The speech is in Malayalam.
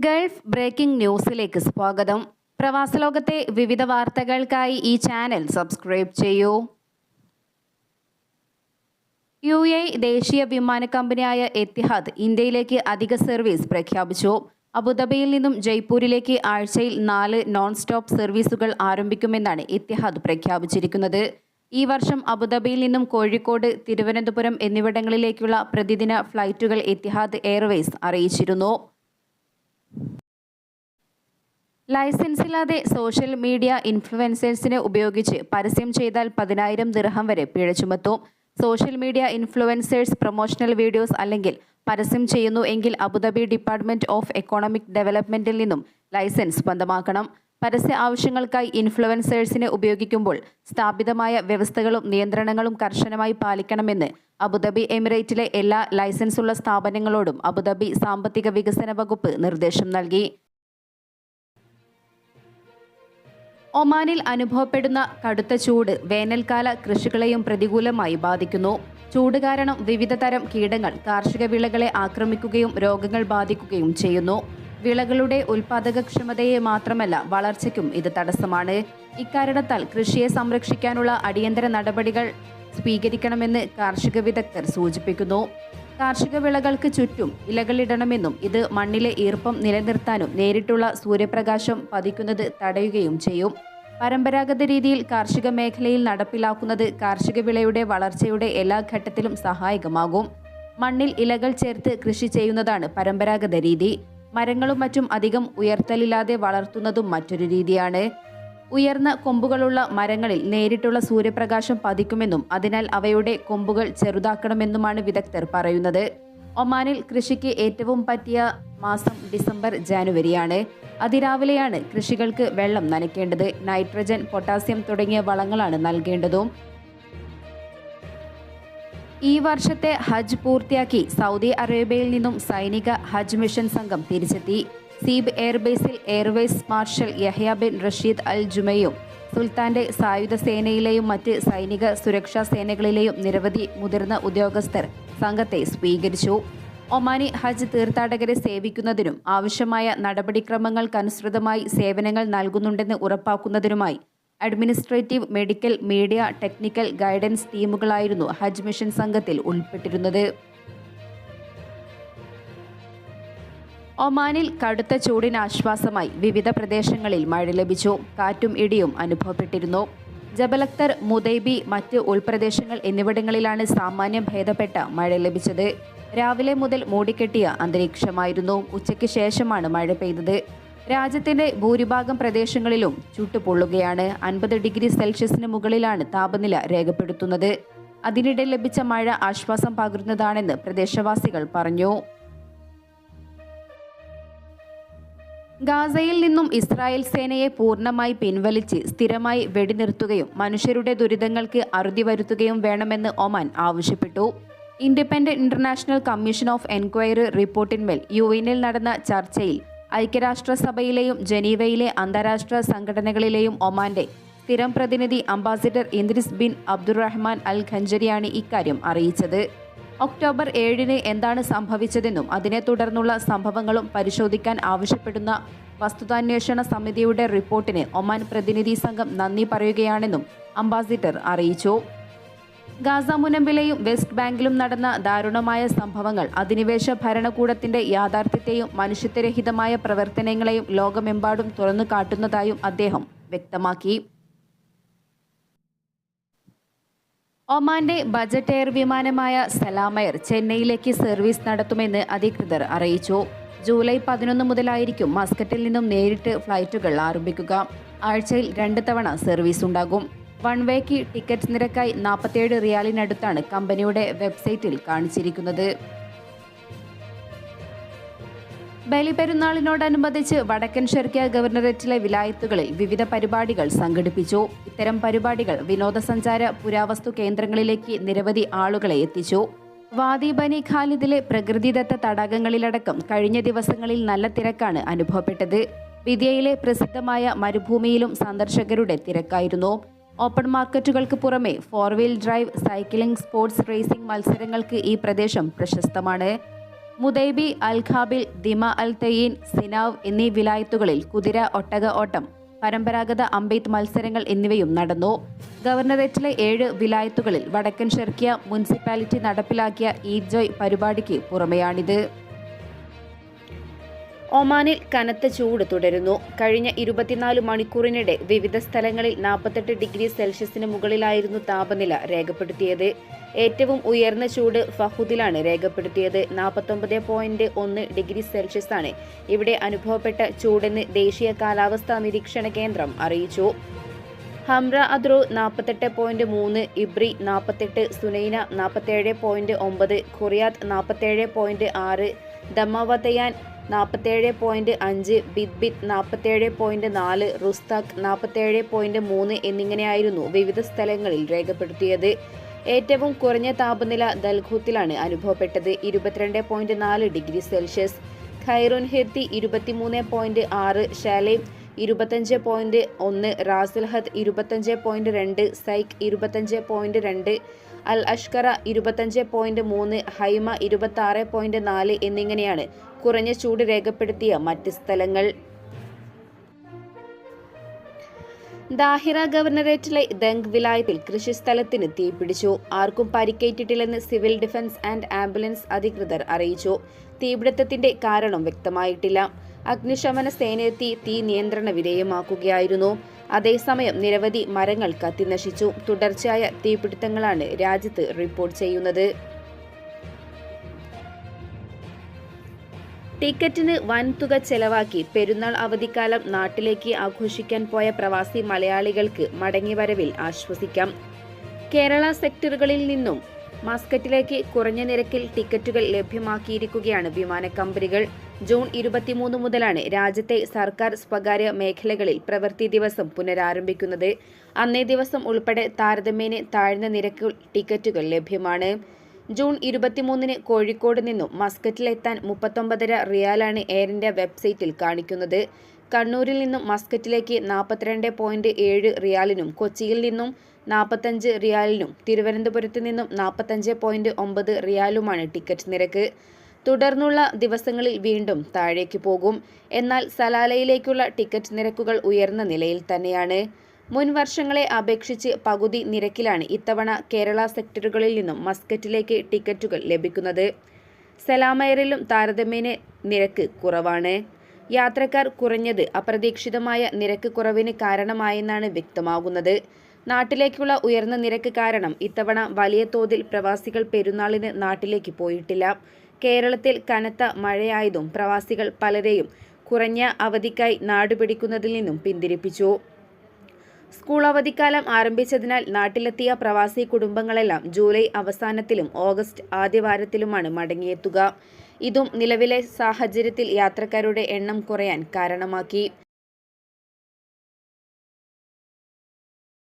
ഗൾഫ് ബ്രേക്കിംഗ് ന്യൂസിലേക്ക് സ്വാഗതം. പ്രവാസലോകത്തെ വിവിധ വാർത്തകൾക്കായി ഈ ചാനൽ സബ്സ്ക്രൈബ് ചെയ്യൂ. UAE ദേശീയ വിമാന കമ്പനിയായ എത്തിഹാദ് ഇന്ത്യയിലേക്ക് അധിക സർവീസ് പ്രഖ്യാപിച്ചു. അബുദാബിയിൽ നിന്നും ജയ്പൂരിലേക്ക് ആഴ്ചയിൽ 4 നോൺ സ്റ്റോപ്പ് സർവീസുകൾ ആരംഭിക്കുമെന്നാണ് എത്തിഹാദ് പ്രഖ്യാപിച്ചിരിക്കുന്നത്. ഈ വർഷം അബുദാബിയിൽ നിന്നും കോഴിക്കോട്, തിരുവനന്തപുരം എന്നിവിടങ്ങളിലേക്കുള്ള പ്രതിദിന ഫ്ലൈറ്റുകൾ എത്തിഹാദ് എയർവേസ് അറിയിച്ചിരുന്നു. ലൈസൻസില്ലാതെ സോഷ്യൽ മീഡിയ ഇൻഫ്ലുവൻസേഴ്സിനെ ഉപയോഗിച്ച് പരസ്യം ചെയ്താൽ 10,000 ദിർഹം വരെ പിഴ ചുമത്തും. Social media influencers promotional videos അല്ലെങ്കിൽ പരസ്യം ചെയ്യുന്നു എങ്കിൽ അബുദാബി ഡിപ്പാർട്ട്മെന്റ് ഓഫ് എക്കണോമിക് ഡെവലപ്മെന്റിൽ നിന്നും ലൈസൻസ് സ്വന്തമാക്കണം. പരസ്യ ആവശ്യങ്ങൾക്കായി ഇൻഫ്ലുവൻസേഴ്സിനെ ഉപയോഗിക്കുമ്പോൾ സ്ഥാപിതമായ വ്യവസ്ഥകളും നിയന്ത്രണങ്ങളും കർശനമായി പാലിക്കണമെന്ന് അബുദാബി എമിറേറ്റിലെ എല്ലാ ലൈസൻസുള്ള സ്ഥാപനങ്ങളോടും അബുദാബി സാമ്പത്തിക വികസന വകുപ്പ് നിർദ്ദേശം നൽകി. ഒമാനിൽ അനുഭവപ്പെടുന്ന കടുത്ത ചൂട് വേനൽക്കാല കൃഷികളെയും പ്രതികൂലമായി ബാധിക്കുന്നു. ചൂട് കാരണം വിവിധ തരം കീടങ്ങൾ കാർഷിക വിളകളെ ആക്രമിക്കുകയും രോഗങ്ങൾ ബാധിക്കുകയും ചെയ്യുന്നു. വിളകളുടെ ഉൽപാദകക്ഷമതയെ മാത്രമല്ല വളർച്ചയ്ക്കും ഇത് തടസ്സമാണ്. ഇക്കാരണത്താൽ കൃഷിയെ സംരക്ഷിക്കാനുള്ള അടിയന്തര നടപടികൾ സ്വീകരിക്കണമെന്ന് കാർഷിക വിദഗ്ധർ സൂചിപ്പിക്കുന്നു. കാർഷിക വിളകൾക്ക് ചുറ്റും ഇലകളിടണമെന്നും ഇത് മണ്ണിലെ ഈർപ്പം നിലനിർത്താനും നേരിട്ടുള്ള സൂര്യപ്രകാശം പതിക്കുന്നത് തടയുകയും ചെയ്യും. പരമ്പരാഗത രീതിയിൽ കാർഷിക മേഖലയിൽ നടപ്പിലാക്കുന്നത് കാർഷിക വിളയുടെ വളർച്ചയുടെ എല്ലാ ഘട്ടത്തിലും സഹായകമാകും. മണ്ണിൽ ഇലകൾ ചേർത്ത് കൃഷി ചെയ്യുന്നതാണ് പരമ്പരാഗത രീതി. മരങ്ങളും മറ്റും അധികം ഉയർത്തലില്ലാതെ വളർത്തുന്നതും മറ്റൊരു രീതിയാണ്. ഉയർന്ന കൊമ്പുകളുള്ള മരങ്ങളിൽ നേരിട്ടുള്ള സൂര്യപ്രകാശം പതിക്കുമെന്നും അതിനാൽ അവയുടെ കൊമ്പുകൾ ചെറുതാക്കണമെന്നുമാണ് വിദഗ്ധർ പറയുന്നത്. ഒമാനിൽ കൃഷിക്ക് ഏറ്റവും പറ്റിയ മാസം ഡിസംബർ, ജനുവരിയാണ്. അതിരാവിലെയാണ് കൃഷികൾക്ക് വെള്ളം നനയ്ക്കേണ്ടത്. നൈട്രജൻ, പൊട്ടാസ്യം തുടങ്ങിയ വളങ്ങളാണ് നൽകേണ്ടതും. ഈ വർഷത്തെ ഹജ്ജ് പൂർത്തിയാക്കി സൗദി അറേബ്യയിൽ നിന്നും സൈനിക ഹജ്ജ് മിഷൻ സംഘം തിരിച്ചെത്തി. സീബ് എയർബേസിൽ air vice marshal Yahya bin Rashid Al ജുമയും സുൽത്താന്റെ സായുധ സേനയിലെയും മറ്റ് സൈനിക സുരക്ഷാ സേനകളിലെയും നിരവധി മുതിർന്ന ഉദ്യോഗസ്ഥർ സംഘത്തെ സ്വീകരിച്ചു. ഒമാനി ഹജ്ജ് തീർത്ഥാടകരെ സേവിക്കുന്നതിനും ആവശ്യമായ നടപടിക്രമങ്ങൾക്കനുസൃതമായി സേവനങ്ങൾ നൽകുന്നുണ്ടെന്ന് ഉറപ്പാക്കുന്നതിനുമായി administrative, medical, media, technical guidance ടീമുകളായിരുന്നു ഹജ്ജ് മിഷൻ സംഘത്തിൽ ഉൾപ്പെട്ടിരുന്നത്. ഒമാനിൽ കടുത്ത ചൂടിന് ആശ്വാസമായി വിവിധ പ്രദേശങ്ങളിൽ മഴ ലഭിച്ചു. കാറ്റും ഇടിയും അനുഭവപ്പെട്ടിരുന്നു. ജബലക്തർ, മുദൈബി, മറ്റ് ഉൾപ്രദേശങ്ങൾ എന്നിവിടങ്ങളിലാണ് സാമാന്യം ഭേദപ്പെട്ട മഴ ലഭിച്ചത്. രാവിലെ മുതൽ മൂടിക്കെട്ടിയ അന്തരീക്ഷമായിരുന്നു. ഉച്ചയ്ക്ക് ശേഷമാണ് മഴ പെയ്തത്. രാജ്യത്തിന്റെ ഭൂരിഭാഗം പ്രദേശങ്ങളിലും ചുട്ടുപൊള്ളുകയാണ്. 50 ഡിഗ്രി സെൽഷ്യസിന് മുകളിലാണ് താപനില രേഖപ്പെടുത്തുന്നത്. അതിനിടെ ലഭിച്ച മഴ ആശ്വാസം പകരുന്നതാണെന്ന് പ്രദേശവാസികൾ പറഞ്ഞു. ഗാസയിൽ നിന്നും ഇസ്രായേൽ സേനയെ പൂർണ്ണമായി പിൻവലിച്ച് സ്ഥിരമായി വെടിനിർത്തുകയും മനുഷ്യരുടെ ദുരിതങ്ങൾക്ക് അറുതി വരുത്തുകയും വേണമെന്ന് ഒമാൻ ആവശ്യപ്പെട്ടു. Independent international commission of enquiry റിപ്പോർട്ടിന്മേൽ യുഎനിൽ നടന്ന ചർച്ചയിൽ ഐക്യരാഷ്ട്രസഭയിലെയും ജനീവയിലെ അന്താരാഷ്ട്ര സംഘടനകളിലെയും ഒമാന്റെ സ്ഥിരം പ്രതിനിധി ambassador Idris bin Abdurrahman Al ഖഞ്ചരിയാണ് ഇക്കാര്യം അറിയിച്ചത്. ഒക്ടോബർ 7-ന് എന്താണ് സംഭവിച്ചതെന്നും അതിനെ തുടർന്നുള്ള സംഭവങ്ങളും പരിശോധിക്കാൻ ആവശ്യപ്പെടുന്ന വസ്തുതാന്വേഷണ സമിതിയുടെ റിപ്പോർട്ടിന് ഒമാൻ പ്രതിനിധി സംഘം നന്ദി പറയുകയാണെന്നും അംബാസിഡർ അറിയിച്ചു. ഗാസ മുനമ്പിലെയും വെസ്റ്റ് ബാങ്കിലും നടന്ന ദാരുണമായ സംഭവങ്ങൾ അധിനിവേശ ഭരണകൂടത്തിന്റെ യാഥാർത്ഥ്യത്തെയും മനുഷ്യത്വരഹിതമായ പ്രവർത്തനങ്ങളെയും ലോകമെമ്പാടും തുറന്നു കാട്ടുന്നതായും അദ്ദേഹം വ്യക്തമാക്കി. ഒമാന്റെ ബജറ്റ് എയർ വിമാനമായ സലാം എയർ ചെന്നൈയിലേക്ക് സർവീസ് നടത്തുമെന്ന് അധികൃതർ അറിയിച്ചു. ജൂലൈ 11 മുതലായിരിക്കും മസ്കറ്റിൽ നിന്നും നേരിട്ട് ഫ്ലൈറ്റുകൾ ആരംഭിക്കുക. ആഴ്ചയിൽ 2 തവണ സർവീസ് ഉണ്ടാകും. വൺ വേക്ക് ടിക്കറ്റ് നിരക്കായി 47 റിയാലിനടുത്താണ് കമ്പനിയുടെ വെബ്സൈറ്റിൽ കാണിച്ചിരിക്കുന്നത്. ബലിപെരുന്നാളിനോടനുബന്ധിച്ച് വടക്കൻ ഷെർക്കിയ ഗവർണറേറ്റിലെ വിലായത്തുകളിൽ വിവിധ പരിപാടികൾ സംഘടിപ്പിച്ചു. ഇത്തരം പരിപാടികൾ വിനോദസഞ്ചാര പുരാവസ്തു കേന്ദ്രങ്ങളിലേക്ക് നിരവധി ആളുകളെ എത്തിച്ചു. വാദി ബനി ഖാലിദിലെ പ്രകൃതിദത്ത തടാകങ്ങളിലടക്കം കഴിഞ്ഞ ദിവസങ്ങളിൽ നല്ല തിരക്കാണ് അനുഭവപ്പെട്ടത്. വിദ്യയിലെ പ്രസിദ്ധമായ മരുഭൂമിയിലും സന്ദർശകരുടെ തിരക്കായിരുന്നു. ഓപ്പൺ മാർക്കറ്റുകൾക്ക് പുറമെ 4 wheel drive, cycling, sports racing മത്സരങ്ങൾക്ക് ഈ പ്രദേശം പ്രശസ്തമാണ്. മുദൈബി, അൽ-ഖാബിൽ, ദിമ അൽ തയ്യീൻ, സിനാവ് എന്നീ വിലായത്തുകളിൽ കുതിര, ഒട്ടക ഓട്ടം, പരമ്പരാഗത അമ്പെയ്ത്ത് മത്സരങ്ങൾ എന്നിവയും നടന്നു. ഗവർണറേറ്റിലെ 7 വിലായത്തുകളിൽ വടക്കൻ ഷെർക്കിയ മുനിസിപ്പാലിറ്റി നടപ്പിലാക്കിയ ഈദ് ജോയ് പരിപാടിക്ക് പുറമെയാണിത്. ഒമാനിൽ കനത്ത ചൂട് തുടരുന്നു. കഴിഞ്ഞ 24 മണിക്കൂറിനിടെ വിവിധ സ്ഥലങ്ങളിൽ 48 ഡിഗ്രി സെൽഷ്യസിന് മുകളിലായിരുന്നു താപനില രേഖപ്പെടുത്തിയത്. ഏറ്റവും ഉയർന്ന ചൂട് ഫഹുദിലാണ് രേഖപ്പെടുത്തിയത്. 49.1 ഡിഗ്രി സെൽഷ്യസാണ് ഇവിടെ അനുഭവപ്പെട്ട ചൂടെന്ന് ദേശീയ കാലാവസ്ഥാ നിരീക്ഷണ കേന്ദ്രം അറിയിച്ചു. ഹംറ അദ്രോ 48.3, ഇബ്രി 48, സുനൈന 47.9, ഖുറിയാത്ത് 47.6, ദമാവതയാൻ 47.5, ബിദ്ബിത് 47.4, റുസ്താഖ് 47.3 എന്നിങ്ങനെയായിരുന്നു വിവിധ സ്ഥലങ്ങളിൽ രേഖപ്പെടുത്തിയത്. ഏറ്റവും കുറഞ്ഞ താപനില ദൽഖൂത്തിലാണ് അനുഭവപ്പെട്ടത്. 22.4 ഡിഗ്രി സെൽഷ്യസ്. ഖൈറുൻ ഹിർത്തി 23.6, ഷാലേം 25.1, റാസുൽഹദ് 25.2, സൈക്ക് 25.2, അൽ അഷ്കറ 25.3, ഹൈമ 26.4 എന്നിങ്ങനെയാണ് കുറഞ്ഞ ചൂട് രേഖപ്പെടുത്തിയ മറ്റ് സ്ഥലങ്ങൾ. ദാഹിറ ഗവർണറേറ്റിലെ ദംഗ് വിലായത്തിൽ കൃഷിസ്ഥലത്തിന് തീപിടിച്ചു. ആർക്കും പരിക്കേറ്റിട്ടില്ലെന്ന് സിവിൽ ഡിഫൻസ് ആൻഡ് ആംബുലൻസ് അധികൃതർ അറിയിച്ചു. തീപിടുത്തത്തിന്റെ കാരണം വ്യക്തമായിട്ടില്ല. അഗ്നിശമന സേനയെത്തി തീ നിയന്ത്രണ വിധേയമാക്കുകയായിരുന്നു. അതേസമയം നിരവധി മരങ്ങൾ കത്തിനശിച്ചു. തുടർച്ചയായ തീപിടുത്തങ്ങളാണ് രാജ്യത്ത് റിപ്പോർട്ട് ചെയ്യുന്നത്. ടിക്കറ്റിന് വൻതുക ചെലവാക്കി പെരുന്നാൾ അവധിക്കാലം നാട്ടിലേക്ക് ആഘോഷിക്കാൻ പോയ പ്രവാസി മലയാളികൾക്ക് മടങ്ങിവരവിൽ ആശ്വസിക്കാം. കേരള സെക്ടറുകളിൽ നിന്നും മസ്കറ്റിലേക്ക് കുറഞ്ഞ നിരക്കിൽ ടിക്കറ്റുകൾ ലഭ്യമാക്കിയിരിക്കുകയാണ് വിമാനക്കമ്പനികൾ. ജൂൺ 23 മുതലാണ് രാജ്യത്തെ സർക്കാർ സ്വകാര്യ മേഖലകളിൽ പ്രവൃത്തി ദിവസം പുനരാരംഭിക്കുന്നത്. അന്നേ ദിവസം ഉൾപ്പെടെ താരതമ്യേന താഴ്ന്ന നിരക്കിൽ ടിക്കറ്റുകൾ ലഭ്യമാണ്. ജൂൺ 23 കോഴിക്കോട് നിന്നും മസ്കറ്റിലെത്താൻ 39.5 റിയാലാണ് എയർ ഇന്ത്യ വെബ്സൈറ്റിൽ കാണിക്കുന്നത്. കണ്ണൂരിൽ നിന്നും മസ്കറ്റിലേക്ക് 42.7 റിയാലിനും കൊച്ചിയിൽ നിന്നും 45 റിയാലിനും തിരുവനന്തപുരത്ത് നിന്നും 45.9 റിയാലുമാണ് ടിക്കറ്റ് നിരക്ക്. തുടർന്നുള്ള ദിവസങ്ങളിൽ വീണ്ടും താഴേക്ക് പോകും. എന്നാൽ സലാലയിലേക്കുള്ള ടിക്കറ്റ് നിരക്കുകൾ ഉയർന്ന നിലയിൽ തന്നെയാണ്. മുൻ വർഷങ്ങളെ അപേക്ഷിച്ച് പകുതി നിരക്കിലാണ് ഇത്തവണ കേരള സെക്ടറുകളിൽ നിന്നും മസ്കറ്റിലേക്ക് ടിക്കറ്റുകൾ ലഭിക്കുന്നത്. സലാം എയറിലും താരതമ്യേന നിരക്ക് കുറവാണ്. യാത്രക്കാർ കുറഞ്ഞത് അപ്രതീക്ഷിതമായ നിരക്ക് കുറവിന് കാരണമായെന്നാണ് വ്യക്തമാകുന്നത്. നാട്ടിലേക്കുള്ള ഉയർന്ന നിരക്ക് കാരണം ഇത്തവണ വലിയ തോതിൽ പ്രവാസികൾ പെരുന്നാളിന് നാട്ടിലേക്ക് പോയിട്ടില്ല. കേരളത്തിൽ കനത്ത മഴയായതും പ്രവാസികൾ പലരെയും കുറഞ്ഞ അവധിക്കായി നാടുപിടിക്കുന്നതിൽ നിന്നും പിന്തിരിപ്പിച്ചു. സ്കൂൾ അവധിക്കാലം ആരംഭിച്ചതിനാൽ നാട്ടിലെത്തിയ പ്രവാസി കുടുംബങ്ങളെല്ലാം ജൂലൈ അവസാനത്തിലും ഓഗസ്റ്റ് ആദ്യവാരത്തിലുമാണ് മടങ്ങിയെത്തുക. ഇതും നിലവിലെ സാഹചര്യത്തിൽ യാത്രക്കാരുടെ എണ്ണം കുറയാൻ കാരണമാക്കി.